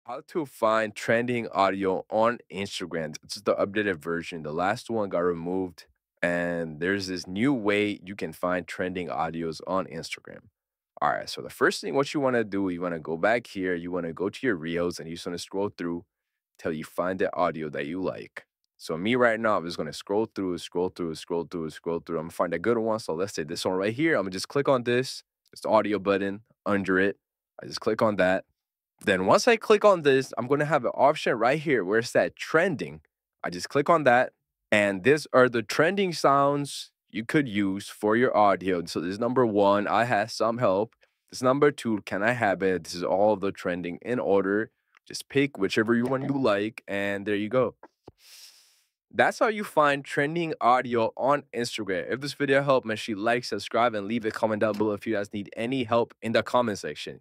How to find trending audio on Instagram. This is the updated version. The last one got removed, and there's this new way you can find trending audios on Instagram. All right, so the first thing what you want to do, you want to go back here, you want to go to your reels, and you just want to scroll through till you find the audio that you like. So me right now, I'm just gonna scroll through, scroll through, scroll through, scroll through. I'm gonna find a good one. So let's say this one right here. I'm gonna just click on this. It's the audio button under it. I just click on that. Then once I click on this, I'm gonna have an option right here where it's that trending. I just click on that, and these are the trending sounds you could use for your audio. So this is number one, I have some help. This number two, can I have it? This is all of the trending in order. Just pick whichever one you like, and there you go. That's how you find trending audio on Instagram. If this video helped, make sure you like, subscribe, and leave a comment down below if you guys need any help in the comment section.